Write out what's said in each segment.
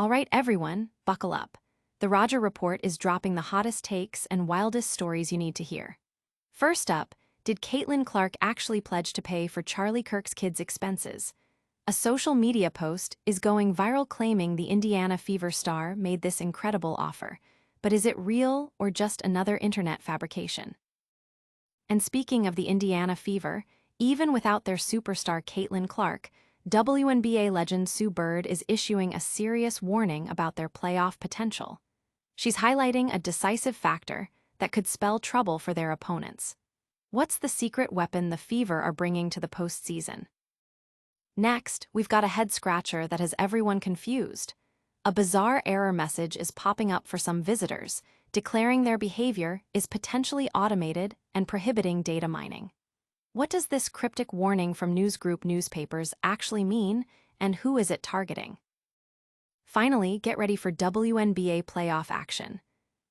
All right, everyone, buckle up. The Roger Report is dropping the hottest takes and wildest stories you need to hear. First up, did Caitlin Clark actually pledge to pay for Charlie Kirk's kids' expenses? A social media post is going viral claiming the Indiana Fever star made this incredible offer. But is it real or just another internet fabrication? And speaking of the Indiana Fever, even without their superstar Caitlin Clark, WNBA legend Sue Bird is issuing a serious warning about their playoff potential. She's highlighting a decisive factor that could spell trouble for their opponents. What's the secret weapon the Fever are bringing to the postseason? Next, we've got a head-scratcher that has everyone confused. A bizarre error message is popping up for some visitors, declaring their behavior is potentially automated and prohibiting data mining. What does this cryptic warning from newsgroup newspapers actually mean, and who is it targeting? Finally, get ready for WNBA playoff action.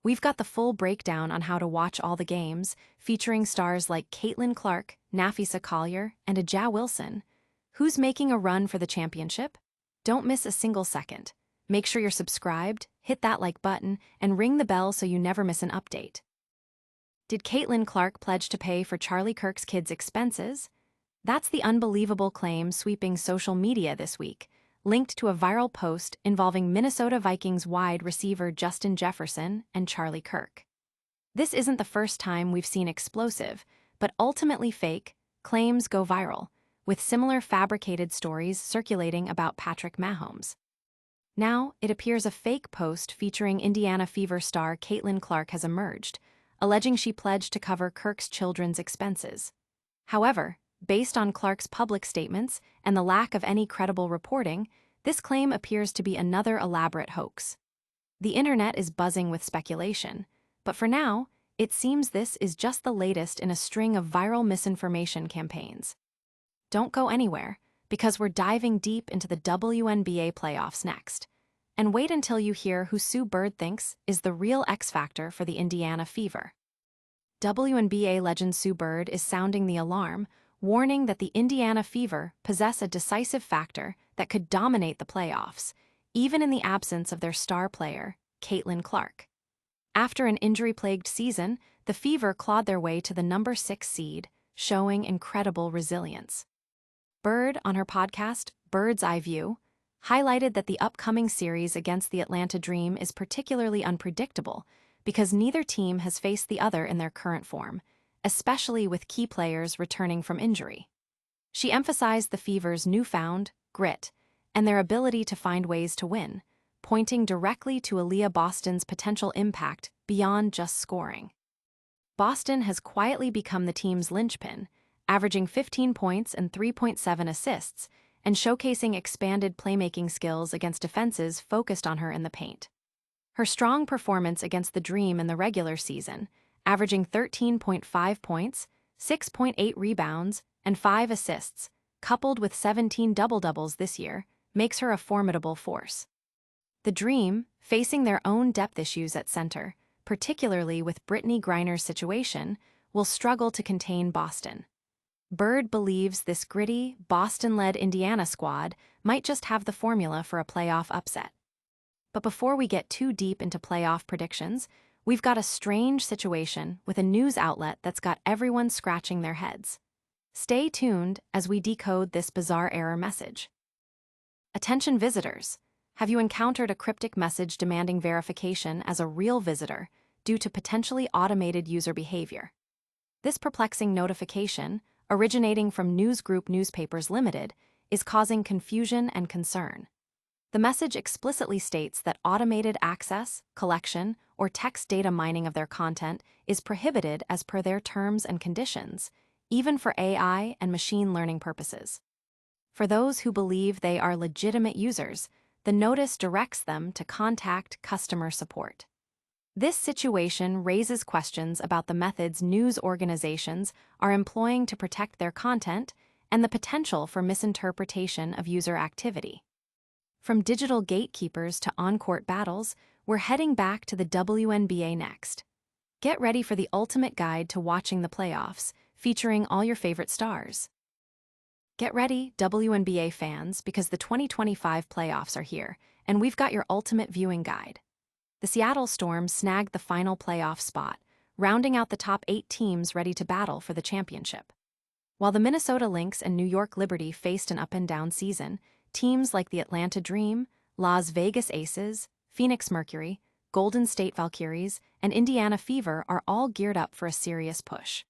We've got the full breakdown on how to watch all the games, featuring stars like Caitlin Clark, Nafisa Collier, and Aja Wilson. Who's making a run for the championship? Don't miss a single second. Make sure you're subscribed, hit that like button, and ring the bell so you never miss an update. Did Caitlin Clark pledge to pay for Charlie Kirk's kids' expenses? That's the unbelievable claim sweeping social media this week, linked to a viral post involving Minnesota Vikings wide receiver Justin Jefferson and Charlie Kirk. This isn't the first time we've seen explosive, but ultimately fake, claims go viral, with similar fabricated stories circulating about Patrick Mahomes. Now, it appears a fake post featuring Indiana Fever star Caitlin Clark has emerged, alleging she pledged to cover Kirk's children's expenses. However, based on Clark's public statements and the lack of any credible reporting, this claim appears to be another elaborate hoax. The internet is buzzing with speculation, but for now, it seems this is just the latest in a string of viral misinformation campaigns. Don't go anywhere, because we're diving deep into the WNBA playoffs next. And wait until you hear who Sue Bird thinks is the real X factor for the Indiana Fever. WNBA legend Sue Bird is sounding the alarm, warning that the Indiana Fever possess a decisive factor that could dominate the playoffs, even in the absence of their star player, Caitlin Clark. After an injury-plagued season, the Fever clawed their way to the number 6 seed, showing incredible resilience. Bird, on her podcast, Bird's Eye View, highlighted that the upcoming series against the Atlanta Dream is particularly unpredictable because neither team has faced the other in their current form, especially with key players returning from injury. She emphasized the Fever's newfound grit and their ability to find ways to win, pointing directly to Aaliyah Boston's potential impact beyond just scoring. Boston has quietly become the team's linchpin, averaging 15 points and 3.7 assists, and showcasing expanded playmaking skills against defenses focused on her in the paint. Her strong performance against the Dream in the regular season, averaging 13.5 points, 6.8 rebounds, and 5 assists, coupled with 17 double-doubles this year, makes her a formidable force. The Dream, facing their own depth issues at center, particularly with Brittany Griner's situation, will struggle to contain Boston. Bird believes this gritty, Boston-led Indiana squad might just have the formula for a playoff upset. But before we get too deep into playoff predictions, we've got a strange situation with a news outlet that's got everyone scratching their heads. Stay tuned as we decode this bizarre error message. Attention visitors! Have you encountered a cryptic message demanding verification as a real visitor due to potentially automated user behavior? This perplexing notification, originating from Newsgroup Newspapers Limited, is causing confusion and concern. The message explicitly states that automated access, collection, or text data mining of their content is prohibited as per their terms and conditions, even for AI and machine learning purposes. For those who believe they are legitimate users, the notice directs them to contact customer support. This situation raises questions about the methods news organizations are employing to protect their content and the potential for misinterpretation of user activity. From digital gatekeepers to on-court battles, we're heading back to the WNBA next. Get ready for the ultimate guide to watching the playoffs, featuring all your favorite stars. Get ready, WNBA fans, because the 2025 playoffs are here, and we've got your ultimate viewing guide. The Seattle Storm snagged the final playoff spot, rounding out the top 8 teams ready to battle for the championship. While the Minnesota Lynx and New York Liberty faced an up-and-down season, teams like the Atlanta Dream, Las Vegas Aces, Phoenix Mercury, Golden State Valkyries, and Indiana Fever are all geared up for a serious push.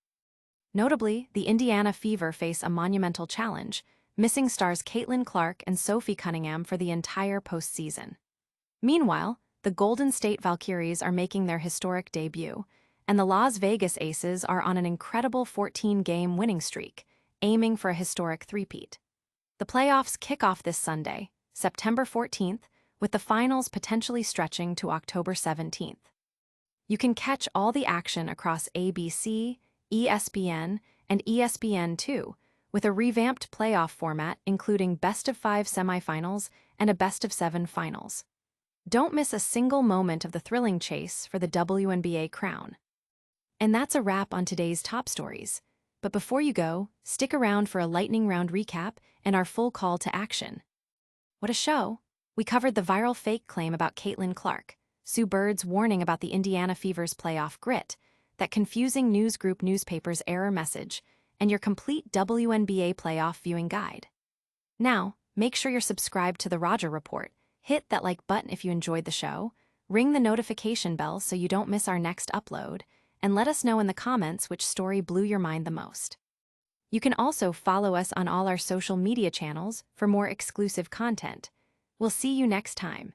Notably, the Indiana Fever face a monumental challenge, missing stars Caitlin Clark and Sophie Cunningham for the entire postseason. Meanwhile, the Golden State Valkyries are making their historic debut, and the Las Vegas Aces are on an incredible 14-game winning streak, aiming for a historic three-peat. The playoffs kick off this Sunday, September 14th, with the finals potentially stretching to October 17th. You can catch all the action across ABC, ESPN, and ESPN2, with a revamped playoff format including best-of-5 semifinals and a best-of-7 finals. Don't miss a single moment of the thrilling chase for the WNBA crown. And that's a wrap on today's top stories. But before you go, stick around for a lightning round recap and our full call to action. What a show! We covered the viral fake claim about Caitlin Clark, Sue Bird's warning about the Indiana Fever's playoff grit, that confusing news group newspaper's error message, and your complete WNBA playoff viewing guide. Now, make sure you're subscribed to the Roger Report, hit that like button if you enjoyed the show, ring the notification bell so you don't miss our next upload, and let us know in the comments which story blew your mind the most. You can also follow us on all our social media channels for more exclusive content. We'll see you next time.